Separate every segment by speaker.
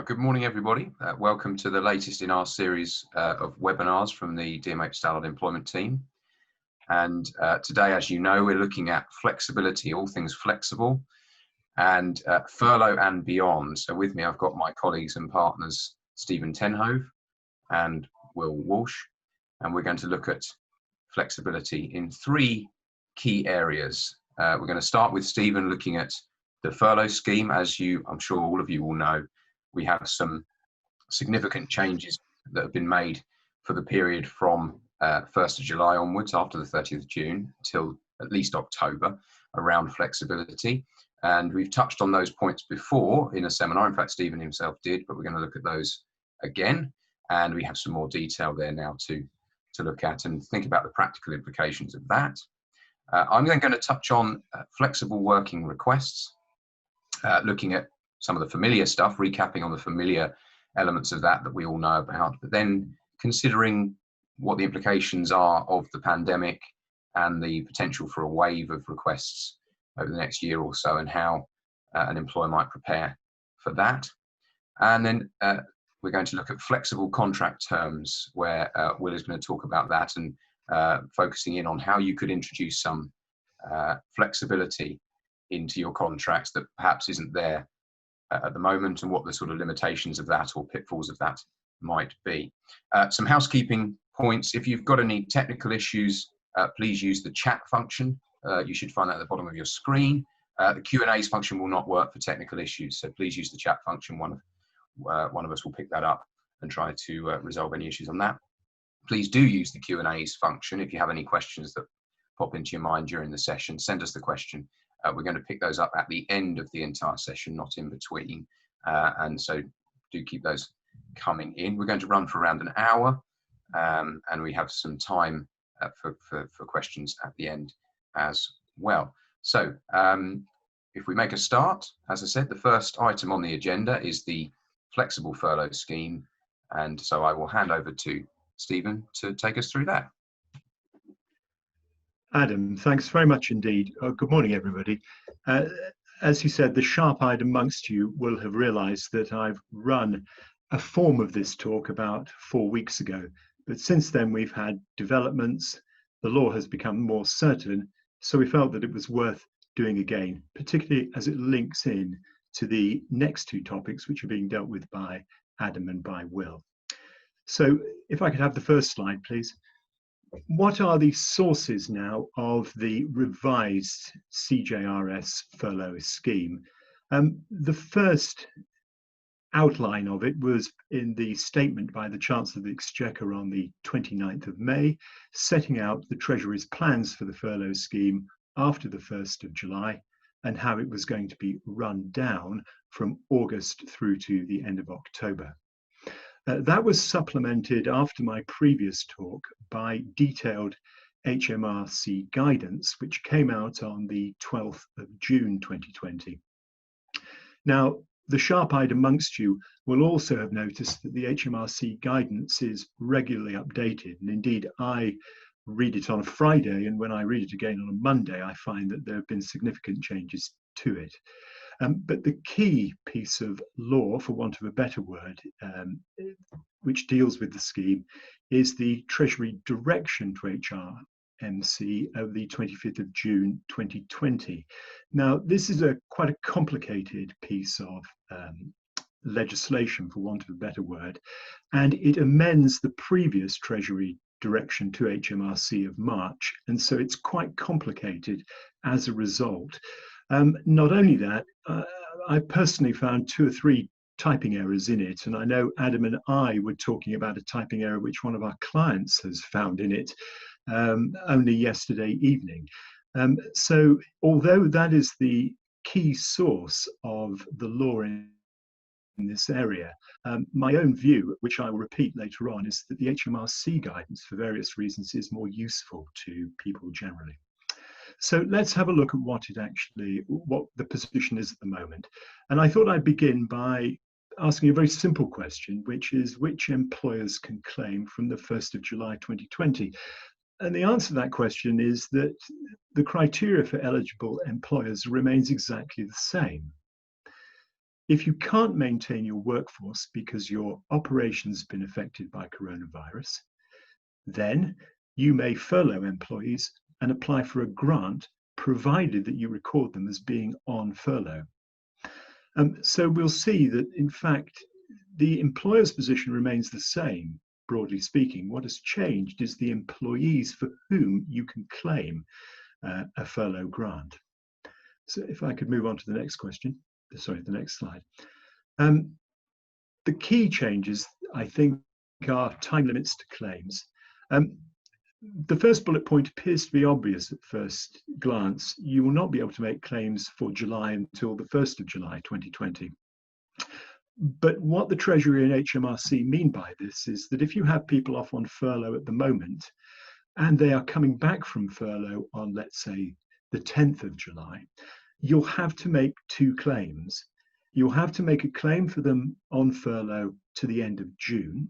Speaker 1: Good morning, everybody. Welcome to the latest in our series of webinars from the DMH Stallard Employment Team. And today, as you know, we're looking at flexibility, all things flexible, and furlough and beyond. So with me, I've got my colleagues and partners, Stephen Tenhove and Will Walsh, and we're going to look at flexibility in three key areas. We're going to start with Stephen looking at the furlough scheme. As I'm sure all of you will know, we have some significant changes that have been made for the period from 1st of July onwards, after the 30th of June, till at least October, around flexibility. And we've touched on those points before in a seminar. In fact, Stephen himself did, but we're going to look at those again. And we have some more detail there now to look at and think about the practical implications of that. I'm then going to touch on flexible working requests, looking at some of the familiar stuff, recapping on the familiar elements of that we all know about, but then considering what the implications are of the pandemic and the potential for a wave of requests over the next year or so, and how an employer might prepare for that. And then we're going to look at flexible contract terms, where Will is going to talk about that and focusing in on how you could introduce some flexibility into your contracts that perhaps isn't there at the moment, and what the sort of limitations of that or pitfalls of that might be. Some housekeeping points. If you've got any technical issues, please use the chat function. You should find that at the bottom of your screen. The Q&A's function will not work for technical issues, so please use the chat function. One of us will pick that up and try to resolve any issues on that. Please do use the Q&A's function. If you have any questions that pop into your mind during the session, send us the question. We're going to pick those up at the end of the entire session, not in between. And so do keep those coming in. We're going to run for around an hour, and we have some time for questions at the end as well. So if we make a start, as I said, the first item on the agenda is the flexible furlough scheme. And so I will hand over to Stephen to take us through that.
Speaker 2: Adam, thanks very much indeed. Good morning, everybody. As you said, the sharp-eyed amongst you will have realised that I've run a form of this talk about 4 weeks ago. But since then, we've had developments. The law has become more certain. So we felt that it was worth doing again, particularly as it links in to the next two topics, which are being dealt with by Adam and by Will. So if I could have the first slide, please. What are the sources now of the revised CJRS furlough scheme? The first outline of it was in the statement by the Chancellor of the Exchequer on the 29th of May, setting out the Treasury's plans for the furlough scheme after the 1st of July and how it was going to be run down from August through to the end of October. That was supplemented after my previous talk by detailed HMRC guidance, which came out on the 12th of June 2020. Now, the sharp-eyed amongst you will also have noticed that the HMRC guidance is regularly updated. And indeed, I read it on a Friday, and when I read it again on a Monday, I find that there have been significant changes to it. But the key piece of law, for want of a better word, which deals with the scheme, is the Treasury Direction to HMRC of the 25th of June 2020. Now, this is quite a complicated piece of legislation, for want of a better word, and it amends the previous Treasury Direction to HMRC of March, and so it's quite complicated as a result. Not only that, I personally found 2 or 3 typing errors in it, and I know Adam and I were talking about a typing error which one of our clients has found in it only yesterday evening. So although that is the key source of the law in this area, my own view, which I will repeat later on, is that the HMRC guidance for various reasons is more useful to people generally. So let's have a look at what the position is at the moment. And I thought I'd begin by asking a very simple question, which is which employers can claim from the 1st of July 2020? And the answer to that question is that the criteria for eligible employers remains exactly the same. If you can't maintain your workforce because your operations have been affected by coronavirus, then you may furlough employees and apply for a grant, provided that you record them as being on furlough. So we'll see that, in fact, the employer's position remains the same, broadly speaking. What has changed is the employees for whom you can claim a furlough grant. So if I could move on to the next question, sorry, the next slide. The key changes, I think, are time limits to claims. The first bullet point appears to be obvious at first glance. You will not be able to make claims for July until the 1st of July 2020. But what the Treasury and HMRC mean by this is that if you have people off on furlough at the moment, and they are coming back from furlough on, let's say, the 10th of July, you'll have to make two claims. You'll have to make a claim for them on furlough to the end of June,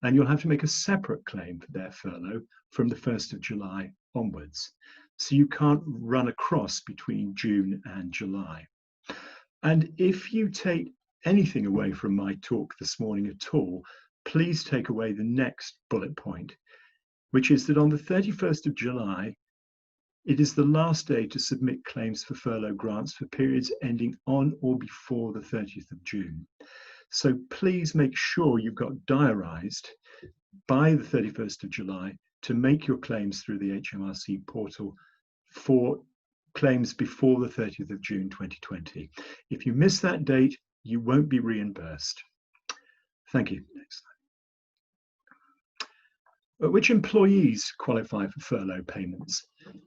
Speaker 2: and you'll have to make a separate claim for their furlough from the 1st of July onwards. So you can't run across between June and July. And if you take anything away from my talk this morning at all, please take away the next bullet point, which is that on the 31st of July, it is the last day to submit claims for furlough grants for periods ending on or before the 30th of June. So please make sure you've got diarised by the 31st of July to make your claims through the HMRC portal for claims before the 30th of June 2020. If you miss that date, you won't be reimbursed. Thank you. Next slide. Which employees qualify for furlough payments?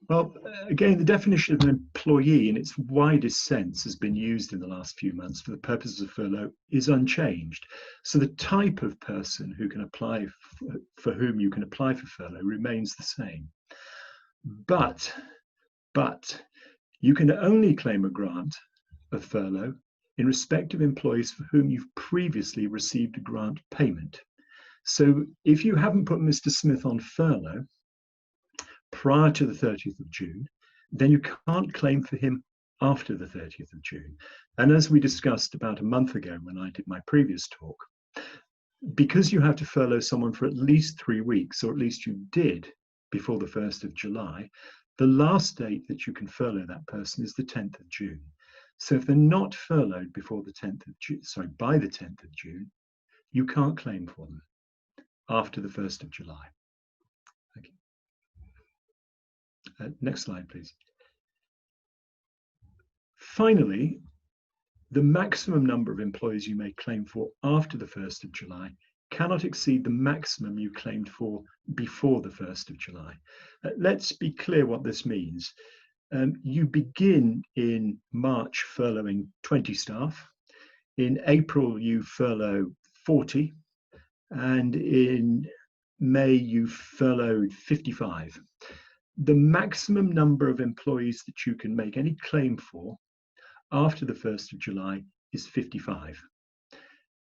Speaker 2: Well, again, the definition of an employee in its widest sense has been used in the last few months for the purposes of furlough is unchanged. So the type of person who can apply, for whom you can apply for furlough remains the same. But you can only claim a grant of furlough in respect of employees for whom you've previously received a grant payment. So if you haven't put Mr. Smith on furlough prior to the 30th of June, then you can't claim for him after the 30th of June. And as we discussed about a month ago when I did my previous talk, because you have to furlough someone for at least 3 weeks, or at least you did before the 1st of July, the last date that you can furlough that person is the 10th of June. So if they're not furloughed before the 10th of June, by the 10th of June, you can't claim for them after the 1st of July. Thank you. Next slide, please. Finally, the maximum number of employees you may claim for after the 1st of July cannot exceed the maximum you claimed for before the 1st of July. Let's be clear what this means. You begin in March furloughing 20 staff. In April, you furlough 40. And in May, you furloughed 55. The maximum number of employees that you can make any claim for after the 1st of July is 55.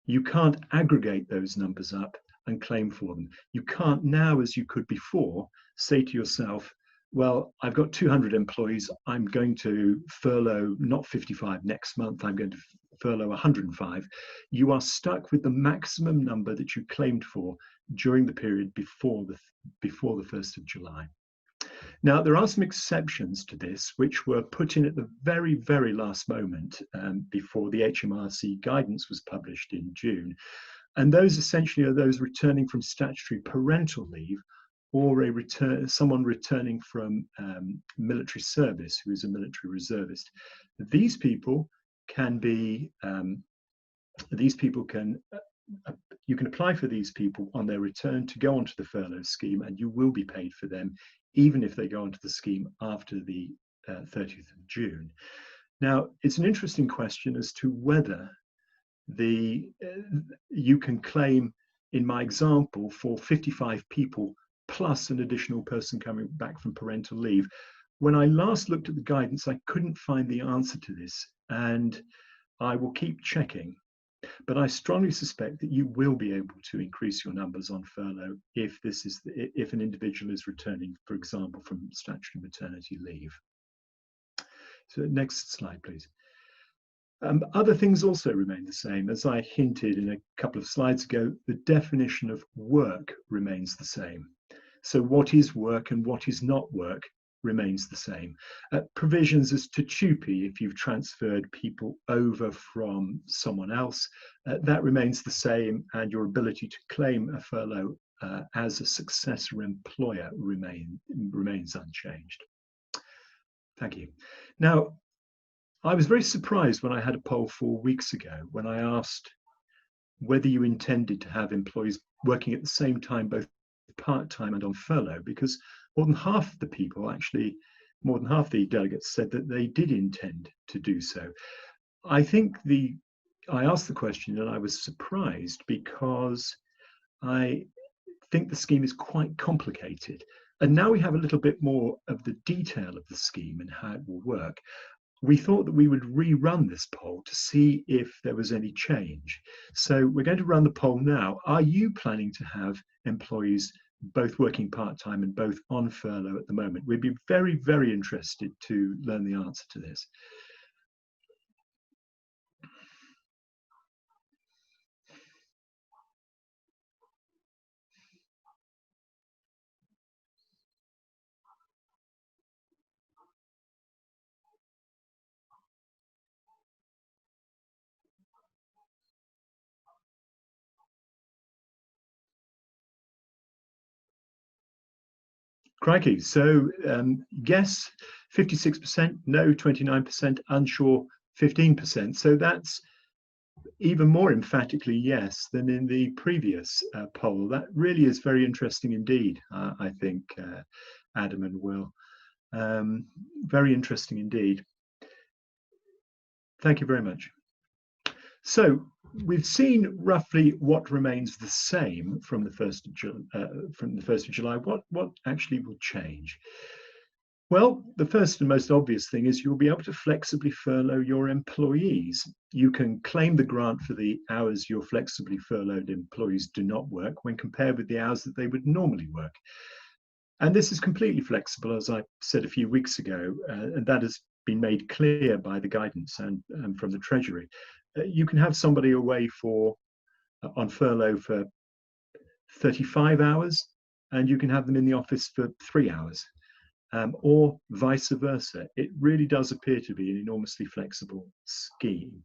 Speaker 2: You can't aggregate those numbers up and claim for them. You can't now, as you could before, say to yourself, well, I've got 200 employees, I'm going to furlough not 55 next month, I'm going to furlough 105. You are stuck with the maximum number that you claimed for during the period before the 1st of July. Now, there are some exceptions to this, which were put in at the very, very last moment before the HMRC guidance was published in June. And those essentially are those returning from statutory parental leave, or someone returning from military service who is a military reservist. These people can be, you can apply for these people on their return to go onto the furlough scheme, and you will be paid for them, even if they go onto the scheme after the 30th of June. Now, it's an interesting question as to whether you can claim, in my example, for 55 people plus an additional person coming back from parental leave. When I last looked at the guidance, I couldn't find the answer to this, and I will keep checking. But I strongly suspect that you will be able to increase your numbers on furlough if an individual is returning, for example, from statutory maternity leave. So next slide, please. Other things also remain the same. As I hinted in a couple of slides ago, the definition of work remains the same. So what is work and what is not work remains the same. Provisions as to TUPE, if you've transferred people over from someone else, that remains the same, and your ability to claim a furlough as a successor employer remains unchanged. Thank you. Now, I was very surprised when I had a poll 4 weeks ago when I asked whether you intended to have employees working at the same time, both part-time and on furlough, because more than half the people, actually more than half the delegates, said that they did intend to do so. I asked the question and I was surprised because I think the scheme is quite complicated. And now we have a little bit more of the detail of the scheme and how it will work. We thought that we would rerun this poll to see if there was any change. So we're going to run the poll now. Are you planning to have employees both working part-time and both on furlough at the moment? We'd be very, very interested to learn the answer to this. Crikey. So yes, 56%, no, 29%, unsure, 15%. So that's even more emphatically yes than in the previous poll. That really is very interesting indeed, I think, Adam and Will. Very interesting indeed. Thank you very much. So we've seen roughly what remains the same from the 1st of July. What actually will change? Well, the first and most obvious thing is you'll be able to flexibly furlough your employees. You can claim the grant for the hours your flexibly furloughed employees do not work when compared with the hours that they would normally work. And this is completely flexible, as I said a few weeks ago, and that has been made clear by the guidance and from the Treasury. You can have somebody away on furlough for 35 hours, and you can have them in the office for 3 hours. Or vice versa. It really does appear to be an enormously flexible scheme.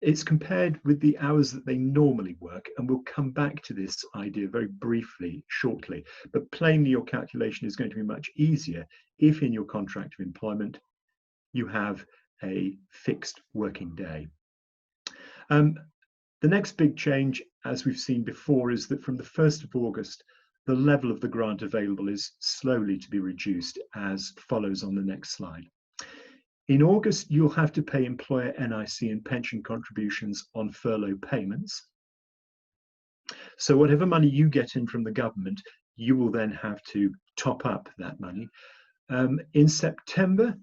Speaker 2: It's compared with the hours that they normally work, and we'll come back to this idea very briefly shortly. But plainly, your calculation is going to be much easier if in your contract of employment you have a fixed working day. The next big change, as we've seen before, is that from the 1st of August, the level of the grant available is slowly to be reduced, as follows on the next slide. In August, you'll have to pay employer NIC and pension contributions on furlough payments. So whatever money you get in from the government, you will then have to top up that money. In September,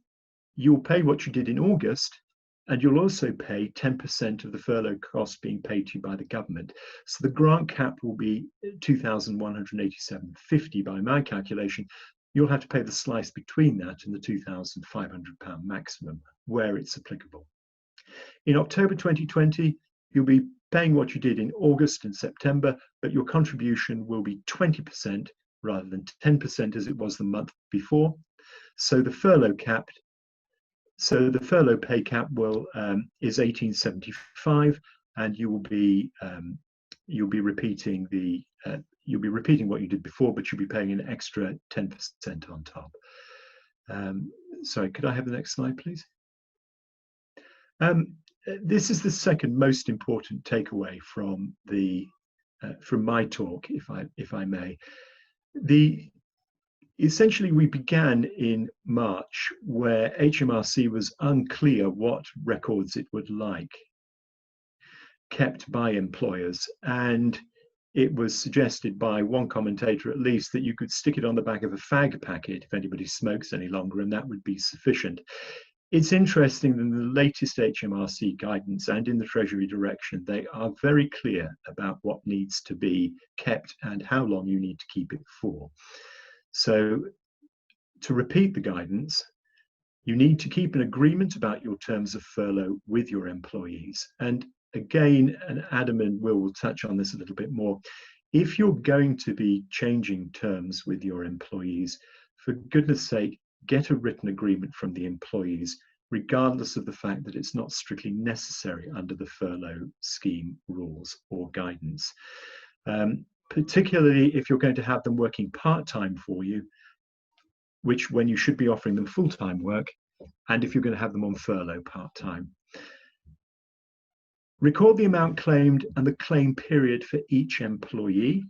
Speaker 2: you'll pay what you did in August, and you'll also pay 10% of the furlough costs being paid to you by the government. So the grant cap will be £2,187.50 by my calculation. You'll have to pay the slice between that and the £2,500 maximum where it's applicable. In October 2020, you'll be paying what you did in August and September, but your contribution will be 20% rather than 10% as it was the month before. So the furlough pay cap is 1875, and you will be repeating what you did before, but you'll be paying an extra 10% on top. Sorry, could I have the next slide, please? This is the second most important takeaway from my talk, if I may. Essentially, we began in March, where HMRC was unclear what records it would like kept by employers, and it was suggested by one commentator at least that you could stick it on the back of a fag packet if anybody smokes any longer, and that would be sufficient. It's interesting that in the latest HMRC guidance and in the Treasury direction, they are very clear about what needs to be kept and how long you need to keep it for. So to repeat the guidance, You need to keep an agreement about your terms of furlough with your employees. And again, and Adam and Will touch on this a little bit more. If you're going to be changing terms with your employees, for goodness sake, get a written agreement from the employees, regardless of the fact that it's not strictly necessary under the furlough scheme rules or guidance. Particularly if you're going to have them working part-time for you, which when you should be offering them full-time work, and if you're going to have them on furlough part-time. Record the amount claimed and the claim period for each employee.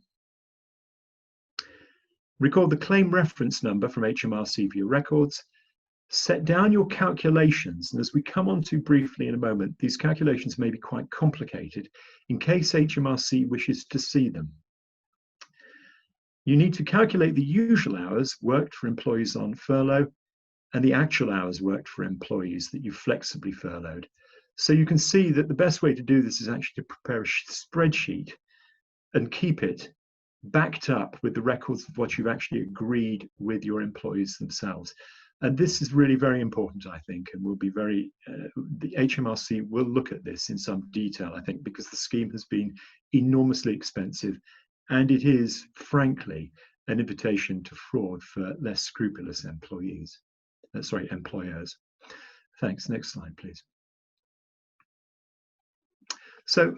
Speaker 2: Record the claim reference number from HMRC for your records. Set down your calculations, and as we come on to briefly in a moment, these calculations may be quite complicated in case HMRC wishes to see them. You need to calculate the usual hours worked for employees on furlough and the actual hours worked for employees that you flexibly furloughed. So you can see that the best way to do this is actually to prepare a spreadsheet and keep it backed up with the records of what you've actually agreed with your employees themselves. And this is really very important, I think, and will be very, the HMRC will look at this in some detail, I think, because the scheme has been enormously expensive. And it is, frankly, an invitation to fraud for less scrupulous employers. Thanks. Next slide, please. So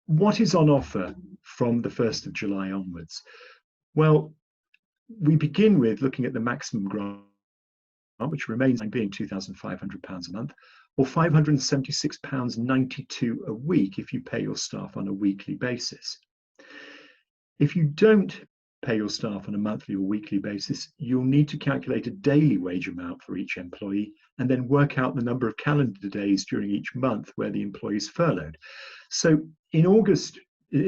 Speaker 2: what is on offer from the 1st of July onwards? Well, we begin with looking at the maximum grant, which remains being £2,500 a month, or £576.92 a week if you pay your staff on a weekly basis. If you don't pay your staff on a monthly or weekly basis, you'll need to calculate a daily wage amount for each employee and then work out the number of calendar days during each month where the employee is furloughed. So in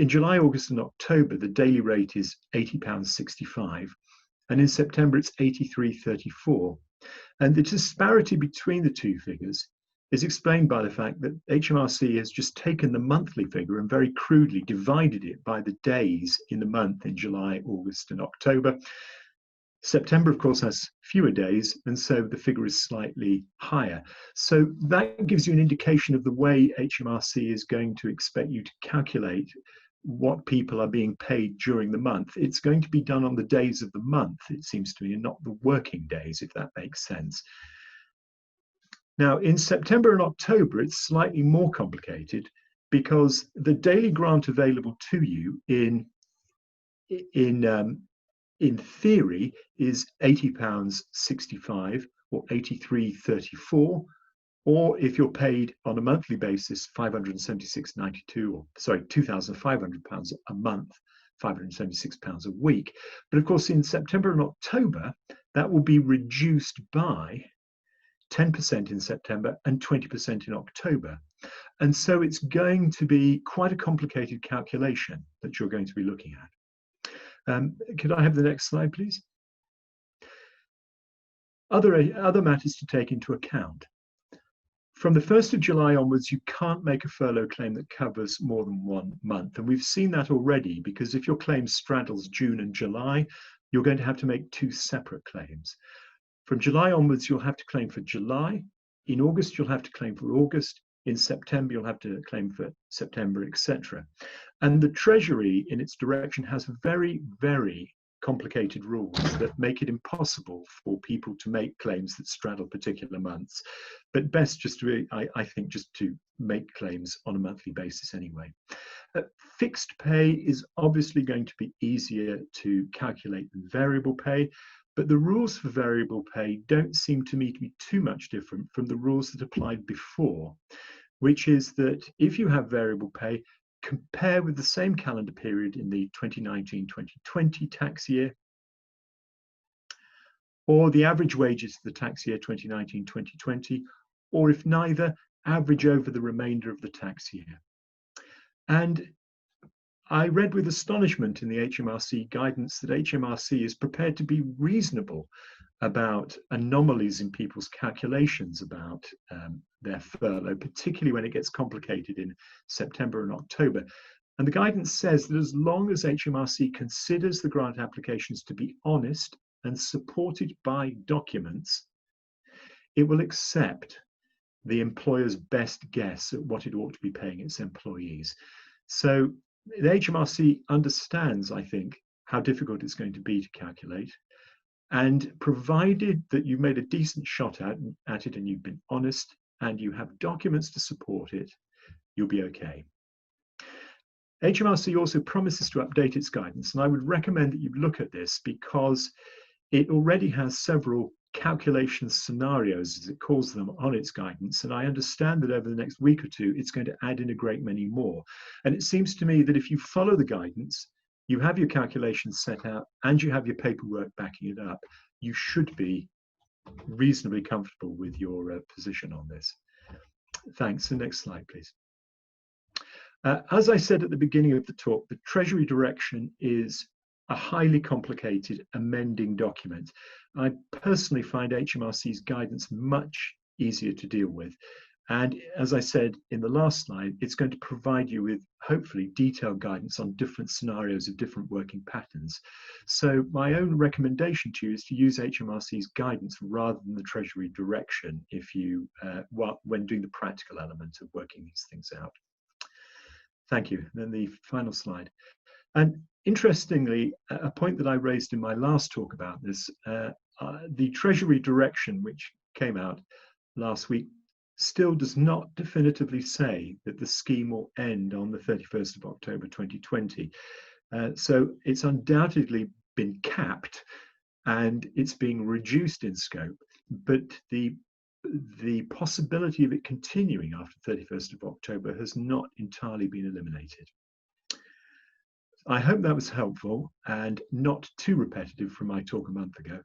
Speaker 2: July, August and October, the daily rate is £80.65, and in September it's £83.34. And the disparity between the two figures is explained by the fact that HMRC has just taken the monthly figure and very crudely divided it by the days in the month in July, August, and October. September, of course, has fewer days, and so the figure is slightly higher. So that gives you an indication of the way HMRC is going to expect you to calculate what people are being paid during the month. It's going to be done on the days of the month, it seems to me, and not the working days, if that makes sense. Now, in September and October, it's slightly more complicated because the daily grant available to you in theory is £80.65 or £83.34, or if you're paid on a monthly basis, £576.92, or sorry, £2,500 a month, £576 a week. But of course, in September and October, that will be reduced by 10% in September and 20% in October. And so it's going to be quite a complicated calculation that you're going to be looking at. Could I have the next slide, please? Other matters to take into account. From the 1st of July onwards, you can't make a furlough claim that covers more than 1 month. And we've seen that already, because if your claim straddles June and July, you're going to have to make 2 separate claims. From July onwards, you'll have to claim for July. In August, you'll have to claim for August. In September, you'll have to claim for September, etc. And the Treasury, in its direction, has very, very complicated rules that make it impossible for people to make claims that straddle particular months. But best just to, I think, just to make claims on a monthly basis anyway. Fixed pay is obviously going to be easier to calculate than variable pay. But the rules for variable pay don't seem to me to be too much different from the rules that applied before, which is that if you have variable pay, compare with the same calendar period in the 2019-2020 tax year, or the average wages for the tax year 2019-2020, or if neither, average over the remainder of the tax year. And I read with astonishment in the HMRC guidance that HMRC is prepared to be reasonable about anomalies in people's calculations about their furlough, particularly when it gets complicated in September and October. And the guidance says that as long as HMRC considers the grant applications to be honest and supported by documents, it will accept the employer's best guess at what it ought to be paying its employees. So the HMRC understands, I think, how difficult it's going to be to calculate. And provided that you've made a decent shot at it and you've been honest and you have documents to support it, you'll be okay. HMRC also promises to update its guidance, and I would recommend that you look at this because it already has several calculation scenarios, as it calls them, on its guidance. And I understand that over the next week or two, it's going to add in a great many more. And it seems to me that if you follow the guidance, you have your calculations set out, and you have your paperwork backing it up, you should be reasonably comfortable with your position on this. Thanks. The next slide, please. As I said at the beginning of the talk, the Treasury Direction is a highly complicated amending document. I personally find HMRC's guidance much easier to deal with. And as I said in the last slide, it's going to provide you with hopefully detailed guidance on different scenarios of different working patterns. So my own recommendation to you is to use HMRC's guidance rather than the Treasury Direction if you, when doing the practical element of working these things out. Thank you. Then the final slide. And interestingly, a point that I raised in my last talk about this, the Treasury Direction, which came out last week, still does not definitively say that the scheme will end on the 31st of October 2020. So it's undoubtedly been capped and it's being reduced in scope, but the possibility of it continuing after 31st of October has not entirely been eliminated. I hope that was helpful and not too repetitive from my talk a month ago.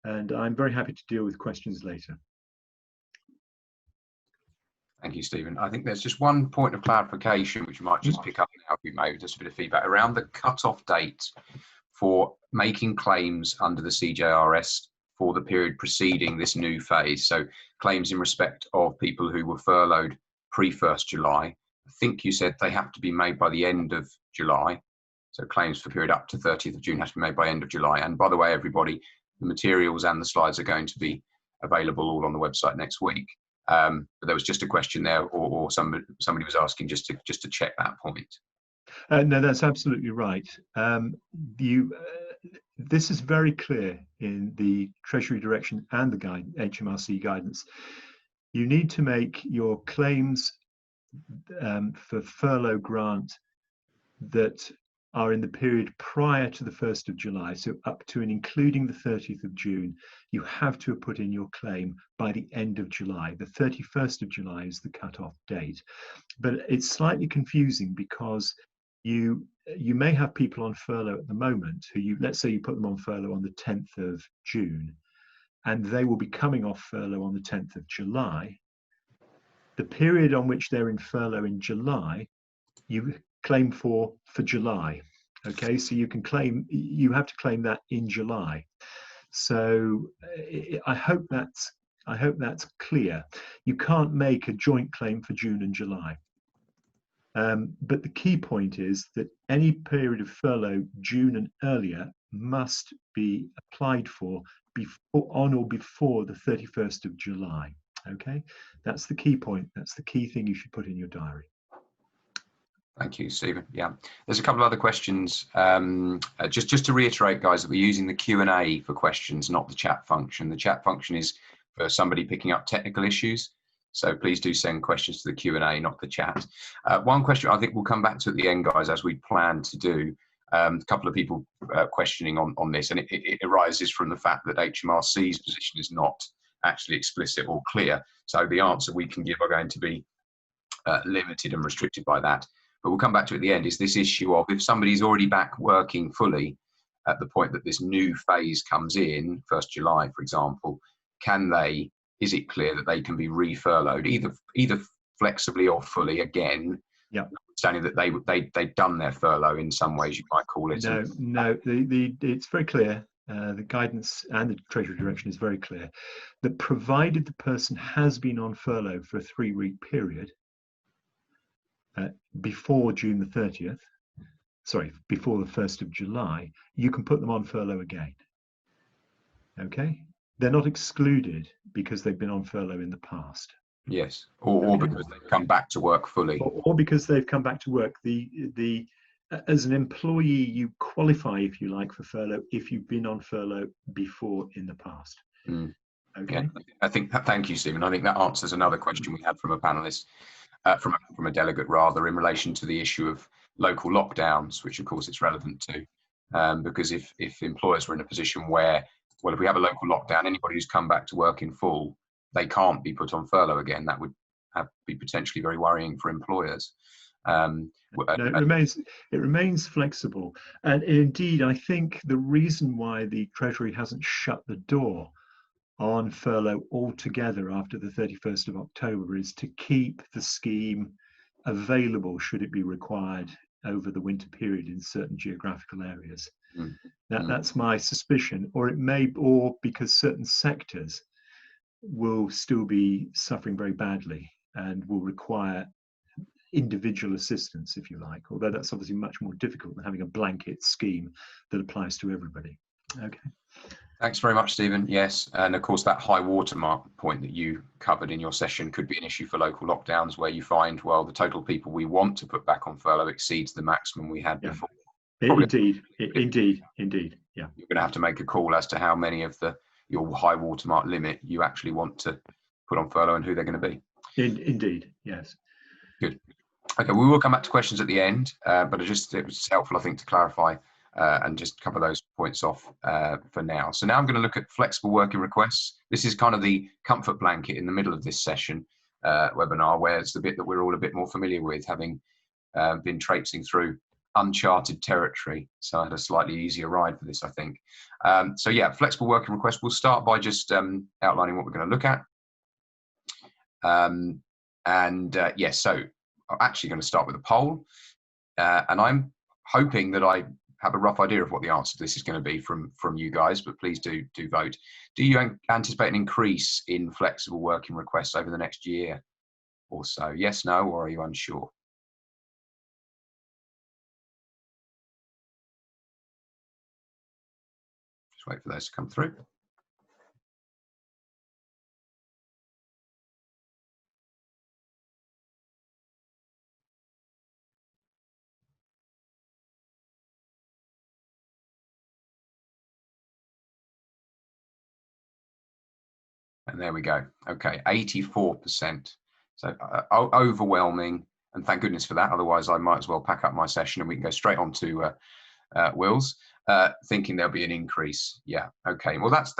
Speaker 2: And I'm very happy to deal with questions later.
Speaker 1: Thank you, Stephen. I think there's just one point of clarification, which you might just pick up now, we may just a bit of feedback around the cut-off date for making claims under the CJRS for the period preceding this new phase. So claims in respect of people who were furloughed pre-1st July. I think you said they have to be made by the end of July. So claims for period up to 30th of June have to be made by end of July. And by the way, everybody, the materials and the slides are going to be available all on the website next week. But there was just a question there, or somebody was asking just to check that point.
Speaker 2: No, that's absolutely right. This is very clear in the Treasury Direction and the HMRC guidance. You need to make your claims for furlough grant that are in the period prior to the 1st of July, so up to and including the 30th of June, you have to have put in your claim by the end of July. The 31st of July is the cutoff date. But it's slightly confusing because you may have people on furlough at the moment who let's say you put them on furlough on the 10th of June, and they will be coming off furlough on the 10th of July. The period on which they're in furlough in July, you claim for July. Okay, so you have to claim that in July. So I hope that's clear. You can't make a joint claim for June and July. But the key point is that any period of furlough, June and earlier, must be applied for on or before the 31st of July. Okay, that's the key point. That's the key thing you should put in your diary.
Speaker 1: Thank you, Stephen. Yeah, there's a couple of other questions. Just to reiterate, guys, that we're using the Q&A for questions, not the chat function. The chat function is for somebody picking up technical issues. So please do send questions to the Q&A, not the chat. One question I think we'll come back to at the end, guys, as we plan to do. A couple of people questioning on this, and it arises from the fact that HMRC's position is not actually explicit or clear. So the answer we can give are going to be limited and restricted by that. But we'll come back to at the end, is this issue of if somebody's already back working fully at the point that this new phase comes in, 1st July, for example, is it clear that they can be re-furloughed, either flexibly or fully again? Yeah. Understanding that they've done their furlough in some ways, you might call it.
Speaker 2: No, it's very clear. The guidance and the Treasury Direction is very clear that provided the person has been on furlough for a 3-week period, before June the 30th, before the 1st of July, you can put them on furlough again. Okay, they're not excluded because they've been on furlough in the past.
Speaker 1: Yes, or
Speaker 2: Okay.
Speaker 1: because they've come back to work fully.
Speaker 2: Or because they've come back to work. As an employee, you qualify, if you like, for furlough if you've been on furlough before in the past. Okay.
Speaker 1: Yeah, I think thank you, Stephen. I think that answers another question we had from a panelist, from a delegate rather, in relation to the issue of local lockdowns, which of course it's relevant to, because if employers were in a position where, well, if we have a local lockdown, anybody who's come back to work in full, they can't be put on furlough again. That would be potentially very worrying for employers.
Speaker 2: No, it remains flexible, and indeed, I think the reason why the Treasury hasn't shut the door on furlough altogether after the 31st of October is to keep the scheme available should it be required over the winter period in certain geographical areas. That's my suspicion, or because certain sectors will still be suffering very badly and will require individual assistance, if you like, although that's obviously much more difficult than having a blanket scheme that applies to everybody. Okay.
Speaker 1: Thanks very much, Stephen. Yes, and of course that high watermark point that you covered in your session could be an issue for local lockdowns, where you find, well, the total people we want to put back on furlough exceeds the maximum we had before.
Speaker 2: Indeed. Yeah.
Speaker 1: You're going to have to make a call as to how many of your high watermark limit you actually want to put on furlough and who they're going to be.
Speaker 2: Indeed, yes.
Speaker 1: Good. Okay, we will come back to questions at the end, but it was helpful, I think, to clarify and just cover those points off for now. So now I'm going to look at flexible working requests. This is kind of the comfort blanket in the middle of this session webinar, where it's the bit that we're all a bit more familiar with, having been traipsing through uncharted territory. So I had a slightly easier ride for this, I think. So yeah, flexible working requests. We'll start by just outlining what we're going to look at. Yes, so I'm actually going to start with a poll, and I'm hoping that I have a rough idea of what the answer to this is going to be from you guys, but please do vote. Do you anticipate an increase in flexible working requests over the next year or so? Yes, no, or are you unsure? Just wait for those to come through. And there we go. Okay, 84%. So overwhelming, and thank goodness for that. Otherwise, I might as well pack up my session and we can go straight on to Will's, thinking there'll be an increase. Yeah, okay. Well, that's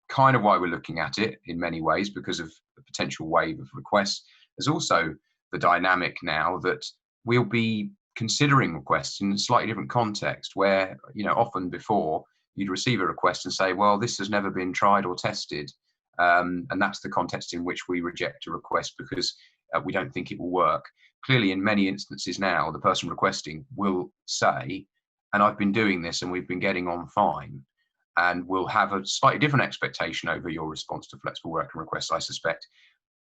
Speaker 1: kind of why we're looking at it in many ways, because of the potential wave of requests. There's also the dynamic now that we'll be considering requests in a slightly different context, where, often before you'd receive a request and say, well, this has never been tried or tested. And that's the context in which we reject a request because we don't think it will work. Clearly, in many instances now, the person requesting will say, and I've been doing this and we've been getting on fine, and we'll have a slightly different expectation over your response to flexible working requests, I suspect,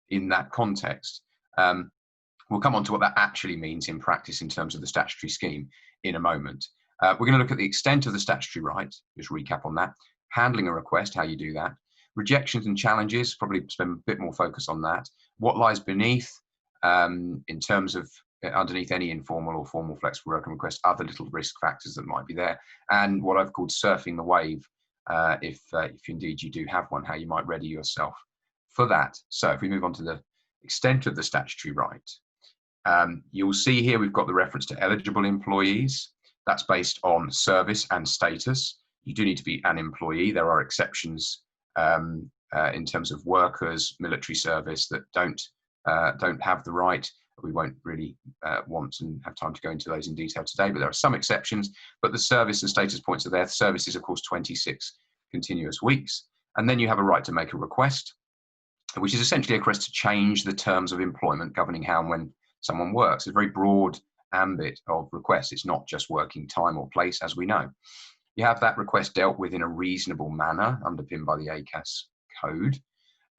Speaker 1: in that context. We'll come on to what that actually means in practice in terms of the statutory scheme in a moment. We're going to look at the extent of the statutory right, just recap on that, handling a request, how you do that, rejections and challenges, probably spend a bit more focus on that, what lies beneath in terms of underneath any informal or formal flexible working request, other little risk factors that might be there, and what I've called surfing the wave, if indeed you do have one, how you might ready yourself for that. So if we move on to the extent of the statutory right, you'll see here we've got the reference to eligible employees. That's based on service and status. You do need to be an employee. There are exceptions in terms of workers, military service that don't have the right. We won't really want and have time to go into those in detail today, but there are some exceptions. But the service and status points are there. The service is, of course, 26 continuous weeks. And then you have a right to make a request, which is essentially a request to change the terms of employment governing how and when someone works. It's a very broad ambit of requests. It's not just working time or place, as we know. You have that request dealt with in a reasonable manner, underpinned by the ACAS code,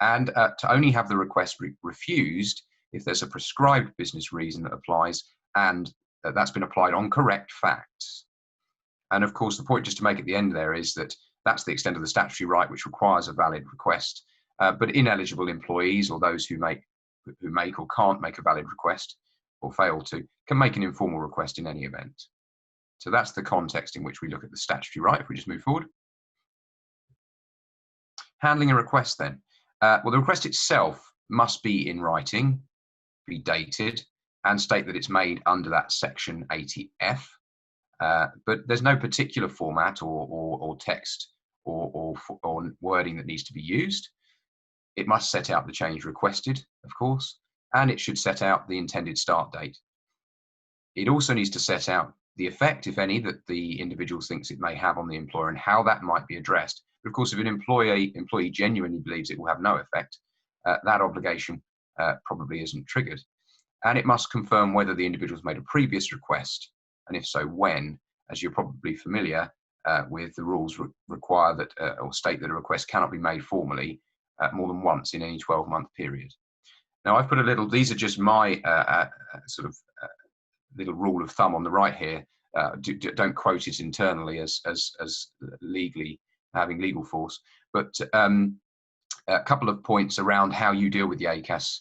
Speaker 1: and to only have the request refused if there's a prescribed business reason that applies, and that's been applied on correct facts. And of course, the point just to make at the end there is that That's the extent of the statutory right, which requires a valid request. But ineligible employees, or those who make or can't make a valid request or fail to, can make an informal request in any event. So that's the context in which we look at the statutory right. If we just move forward. Handling a request then. Well, the request itself must be in writing, be dated, and state that it's made under that section 80F. But there's no particular format or text or wording that needs to be used. It must set out the change requested, of course, and it should set out the intended start date. It also needs to set out the effect, if any, that the individual thinks it may have on the employer and how that might be addressed. But of course, if an employee genuinely believes it will have no effect, that obligation probably isn't triggered. And it must confirm whether the individual's made a previous request, and if so, when. As you're probably familiar with, the rules require that or state that a request cannot be made formally more than once in any 12-month period. Now, I've put a little, these are just my sort of little rule of thumb on the right here. Don't quote it internally as legally having legal force, but a couple of points around how you deal with the ACAS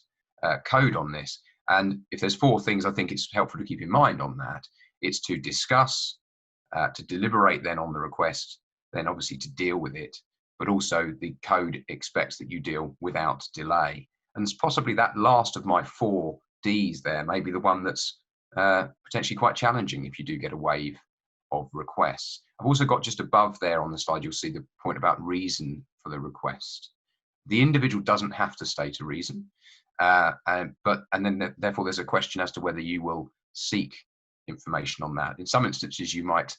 Speaker 1: code on this. And if there's 4 things I think it's helpful to keep in mind on that, it's to discuss, to deliberate then on the request, then obviously to deal with it, but also the code expects that you deal without delay. And possibly that last of my 4 Ds there may be the one that's potentially quite challenging if you do get a wave of requests. I've also got just above there on the slide, you'll see the point about reason for the request. The individual doesn't have to state a reason, and then therefore there's a question as to whether you will seek information on that. In some instances, you might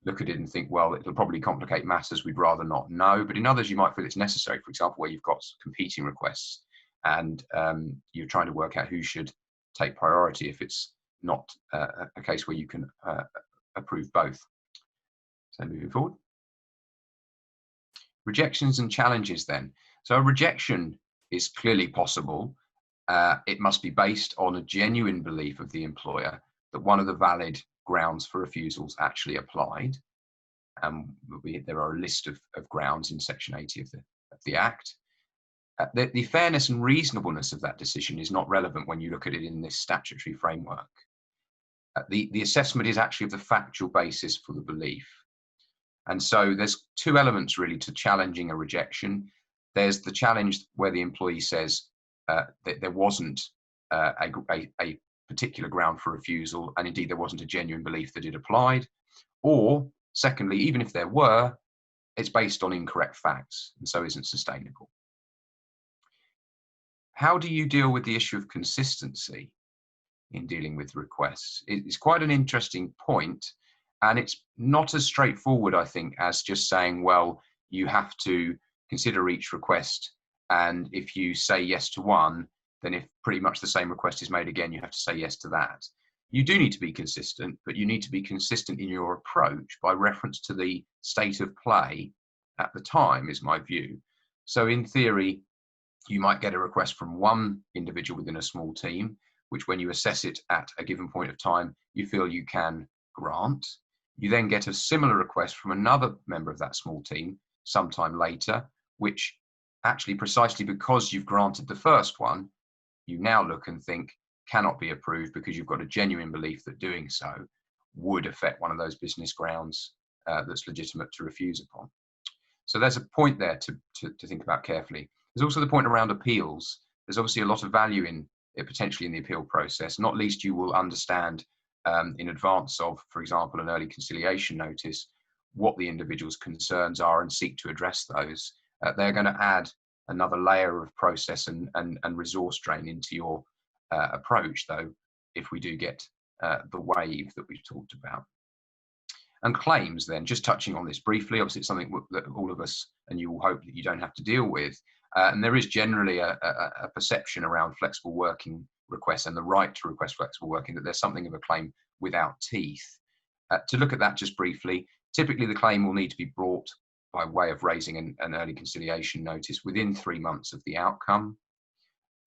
Speaker 1: look at it and think, well, it'll probably complicate matters, we'd rather not know. But in others, you might feel it's necessary, for example, where you've got competing requests and you're trying to work out who should take priority if it's not a case where you can approve both. So moving forward. Rejections and challenges then. So a rejection is clearly possible. It must be based on a genuine belief of the employer that one of the valid grounds for refusals actually applied. There are a list of grounds in section 80 of the Act. The fairness and reasonableness of that decision is not relevant when you look at it in this statutory framework. The assessment is actually of the factual basis for the belief. And so there's 2 elements really to challenging a rejection. There's the challenge where the employee says that there wasn't a particular ground for refusal, and indeed there wasn't a genuine belief that it applied. Or secondly, even if there were, it's based on incorrect facts and so isn't sustainable. How do you deal with the issue of consistency in dealing with requests? It's quite an interesting point, and it's not as straightforward, I think, as just saying, well, you have to consider each request, and if you say yes to one, then if pretty much the same request is made again, you have to say yes to that. You do need to be consistent, but you need to be consistent in your approach by reference to the state of play at the time, is my view. So in theory, you might get a request from one individual within a small team, which when you assess it at a given point of time, you feel you can grant. You then get a similar request from another member of that small team sometime later, which actually precisely because you've granted the first one, you now look and think cannot be approved because you've got a genuine belief that doing so would affect one of those business grounds that's legitimate to refuse upon. So there's a point there to think about carefully. There's also the point around appeals. There's obviously a lot of value in it, potentially in the appeal process, not least you will understand in advance of, for example, an early conciliation notice, what the individual's concerns are and seek to address those. They're going to add another layer of process and resource drain into your approach, though, if we do get the wave that we've talked about. And claims then, just touching on this briefly, obviously it's something that all of us, and you will hope that you don't have to deal with. And there is generally a perception around flexible working requests and the right to request flexible working that there's something of a claim without teeth. To look at that just briefly, typically the claim will need to be brought by way of raising an early conciliation notice within 3 months of the outcome.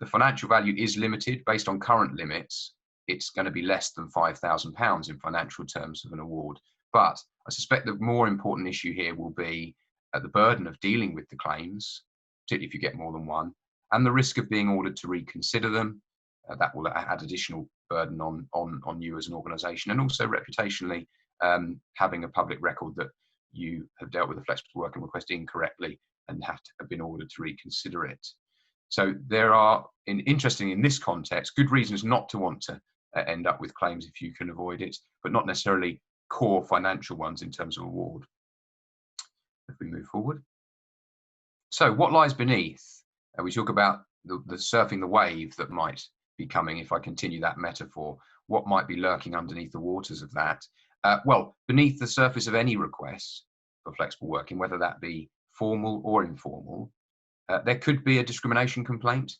Speaker 1: The financial value is limited based on current limits. It's going to be less than £5,000 in financial terms of an award. But I suspect the more important issue here will be the burden of dealing with the claims, particularly if you get more than one, and the risk of being ordered to reconsider them. That will add additional burden on you as an organisation, and also reputationally, having a public record that you have dealt with a flexible working request incorrectly and have been ordered to reconsider it. So there are, interesting in this context, good reasons not to want to end up with claims if you can avoid it, but not necessarily core financial ones in terms of award. If we move forward. So what lies beneath? We talk about the surfing the wave that might be coming, if I continue that metaphor. What might be lurking underneath the waters of that? Well, beneath the surface of any request for flexible working, whether that be formal or informal, there could be a discrimination complaint,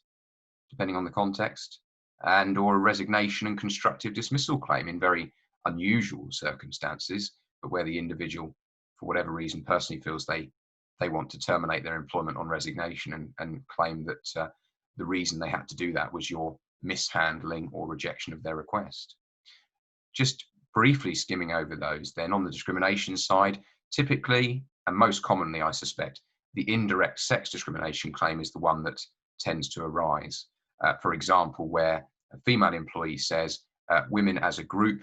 Speaker 1: depending on the context, and or a resignation and constructive dismissal claim in very unusual circumstances, but where the individual, for whatever reason, personally feels they want to terminate their employment on resignation and claim that the reason they had to do that was your mishandling or rejection of their request. Just briefly skimming over those, then on the discrimination side, typically and most commonly, I suspect, the indirect sex discrimination claim is the one that tends to arise. For example, where a female employee says women as a group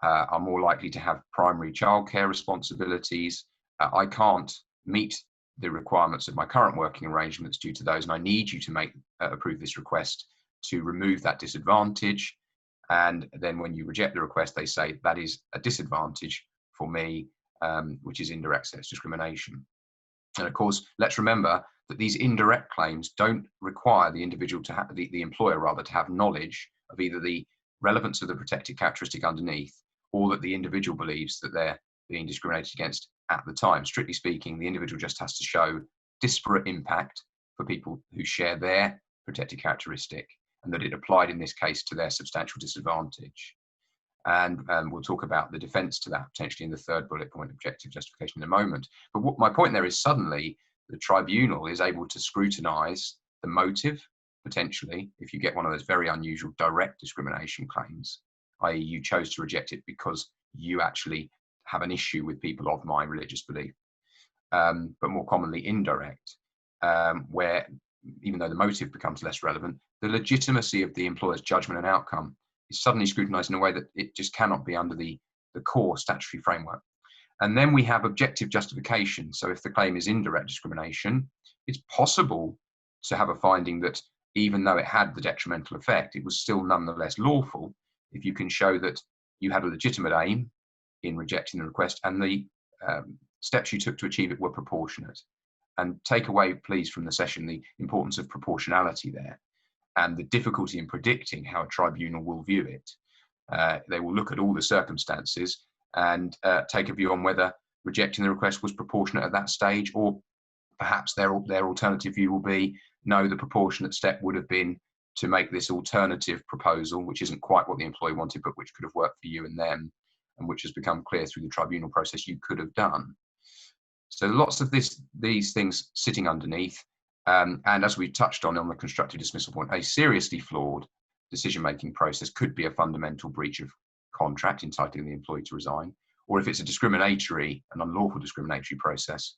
Speaker 1: are more likely to have primary childcare responsibilities. I can't meet the requirements of my current working arrangements due to those, and I need you to approve this request to remove that disadvantage. And then when you reject the request, they say that is a disadvantage for me, which is indirect sex discrimination. And of course, let's remember that these indirect claims don't require the individual to have the employer rather to have knowledge of either the relevance of the protected characteristic underneath, or that the individual believes that they're being discriminated against at the time. Strictly speaking, the individual just has to show disparate impact for people who share their protected characteristic, and that it applied in this case to their substantial disadvantage. And we'll talk about the defence to that potentially in the third bullet point, objective justification, in a moment. But what my point there is, suddenly the tribunal is able to scrutinise the motive, potentially, if you get one of those very unusual direct discrimination claims, i.e. you chose to reject it because you actually have an issue with people of my religious belief, but more commonly indirect, where even though the motive becomes less relevant, the legitimacy of the employer's judgment and outcome is suddenly scrutinised in a way that it just cannot be under the core statutory framework. And then we have objective justification. So if the claim is indirect discrimination, it's possible to have a finding that even though it had the detrimental effect, it was still nonetheless lawful if you can show that you had a legitimate aim in rejecting the request and the steps you took to achieve it were proportionate. And take away, please, from the session the importance of proportionality there and the difficulty in predicting how a tribunal will view it. They will look at all the circumstances and take a view on whether rejecting the request was proportionate at that stage, or perhaps their alternative view will be, no, the proportionate step would have been to make this alternative proposal, which isn't quite what the employee wanted, but which could have worked for you and them, and which has become clear through the tribunal process you could have done. So lots of these things sitting underneath, and as we touched on the constructive dismissal point, a seriously flawed decision-making process could be a fundamental breach of contract entitling the employee to resign, or if it's a discriminatory, an unlawful discriminatory process,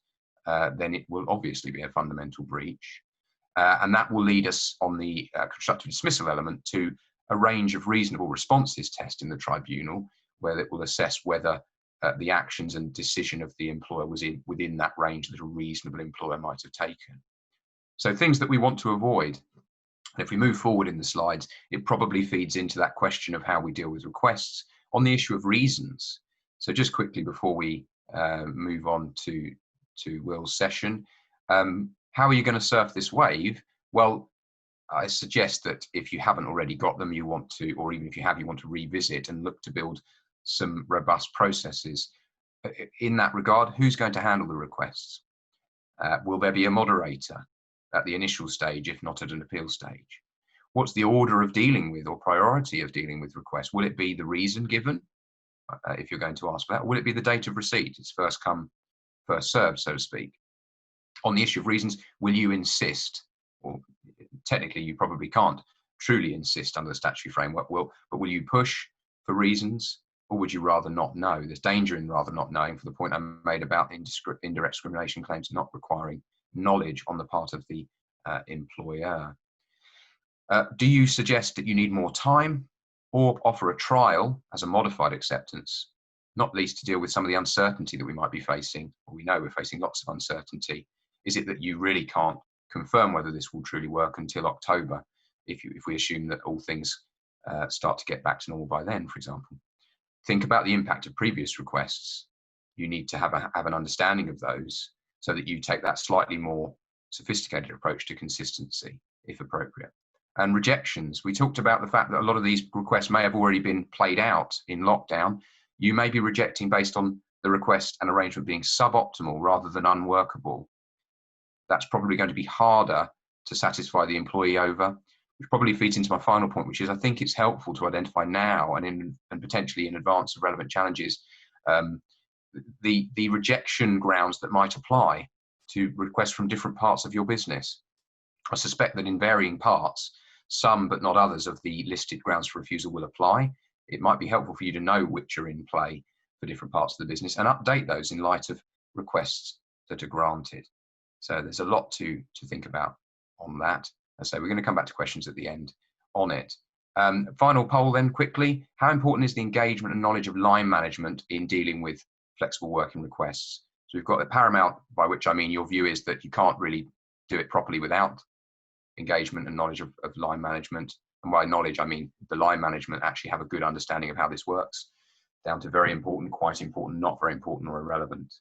Speaker 1: then it will obviously be a fundamental breach. And that will lead us on the constructive dismissal element to a range of reasonable responses test in the tribunal, where it will assess whether the actions and decision of the employer was within that range that a reasonable employer might have taken. So things that we want to avoid. And if we move forward in the slides, it probably feeds into that question of how we deal with requests on the issue of reasons. So just quickly before we move on to Will's session, how are you going to surf this wave? Well, I suggest that if you haven't already got them, you want to, or even if you have, you want to revisit and look to build some robust processes. In that regard, who's going to handle the requests? Will there be a moderator at the initial stage, if not at an appeal stage? What's the order of dealing with or priority of dealing with requests? Will it be the reason given, if you're going to ask for that? Or will it be the date of receipt? It's first come, first served, so to speak. On the issue of reasons, will you insist, or technically you probably can't truly insist under the statutory framework, but will you push for reasons? or would you rather not know? There's danger in rather not knowing, for the point I made about indirect discrimination claims not requiring knowledge on the part of the employer. Do you suggest that you need more time, or offer a trial as a modified acceptance, not least to deal with some of the uncertainty that we might be facing, or we know we're facing lots of uncertainty? Is it that you really can't confirm whether this will truly work until October, if we assume that all things start to get back to normal by then, for example? Think about the impact of previous requests. You need to have an understanding of those, so that you take that slightly more sophisticated approach to consistency, if appropriate. And rejections. We talked about the fact that a lot of these requests may have already been played out in lockdown. You may be rejecting based on the request and arrangement being suboptimal rather than unworkable. That's probably going to be harder to satisfy the employee over, which probably feeds into my final point, which is I think it's helpful to identify now and potentially in advance of relevant challenges, the rejection grounds that might apply to requests from different parts of your business. I suspect that in varying parts, some but not others of the listed grounds for refusal will apply. It might be helpful for you to know which are in play for different parts of the business and update those in light of requests that are granted. So there's a lot to think about on that. And so we're going to come back to questions at the end on it. Final poll then quickly. How important is the engagement and knowledge of line management in dealing with flexible working requests? So we've got the paramount, by which I mean your view is that you can't really do it properly without engagement and knowledge of line management. And by knowledge, I mean the line management actually have a good understanding of how this works, down to very important, quite important, not very important, or irrelevant.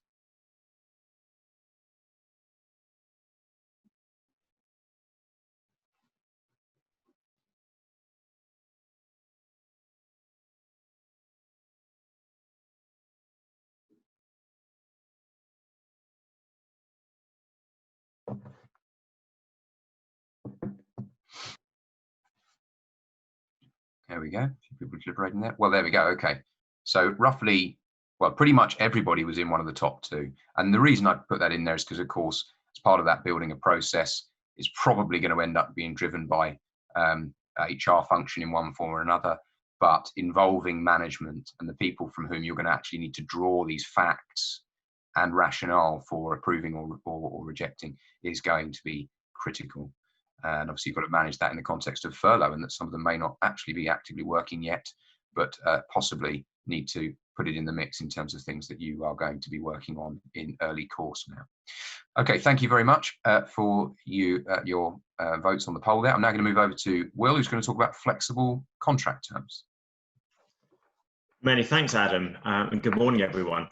Speaker 1: There we go. A few people deliberating there. Well, there we go. Okay. So roughly, well, pretty much everybody was in one of the top two. And the reason I put that in there is because, of course, as part of that building a process, is probably going to end up being driven by HR function in one form or another, but involving management and the people from whom you're going to actually need to draw these facts and rationale for approving or rejecting is going to be critical. And obviously you've got to manage that in the context of furlough, and that some of them may not actually be actively working yet, but possibly need to put it in the mix in terms of things that you are going to be working on in early course now. Okay, thank you very much for your votes on the poll there. I'm now going to move over to Will, who's going to talk about flexible contract terms.
Speaker 3: Many thanks, Adam, and good morning, everyone.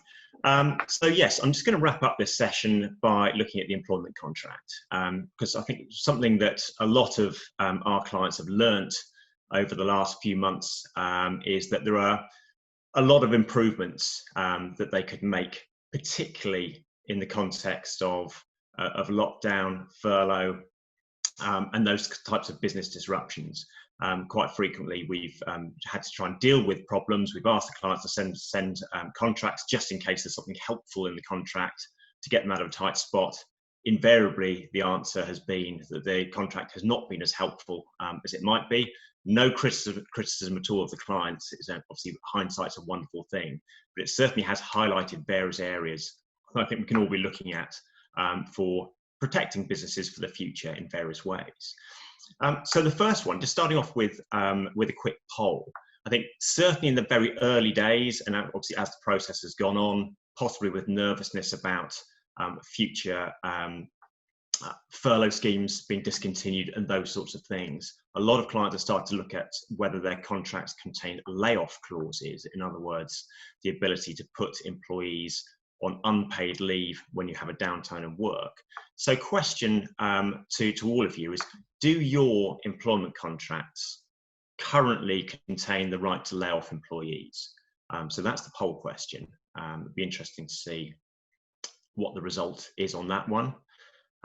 Speaker 3: So yes, I'm just going to wrap up this session by looking at the employment contract, because I think something that a lot of our clients have learnt over the last few months is that there are a lot of improvements that they could make, particularly in the context of lockdown, furlough, and those types of business disruptions. Quite frequently, we've had to try and deal with problems. We've asked the clients to send contracts just in case there's something helpful in the contract to get them out of a tight spot. Invariably, the answer has been that the contract has not been as helpful as it might be. No criticism at all of the clients. It's obviously, hindsight's a wonderful thing, but it certainly has highlighted various areas I think we can all be looking at for protecting businesses for the future in various ways. So the first one, just starting off with a quick poll. I think certainly in the very early days, and obviously as the process has gone on, possibly with nervousness about future furlough schemes being discontinued and those sorts of things, a lot of clients have started to look at whether their contracts contain layoff clauses. In other words, the ability to put employees on unpaid leave when you have a downturn in work. So question to all of you is, do your employment contracts currently contain the right to lay off employees? So that's the poll question. It'd be interesting to see what the result is on that one.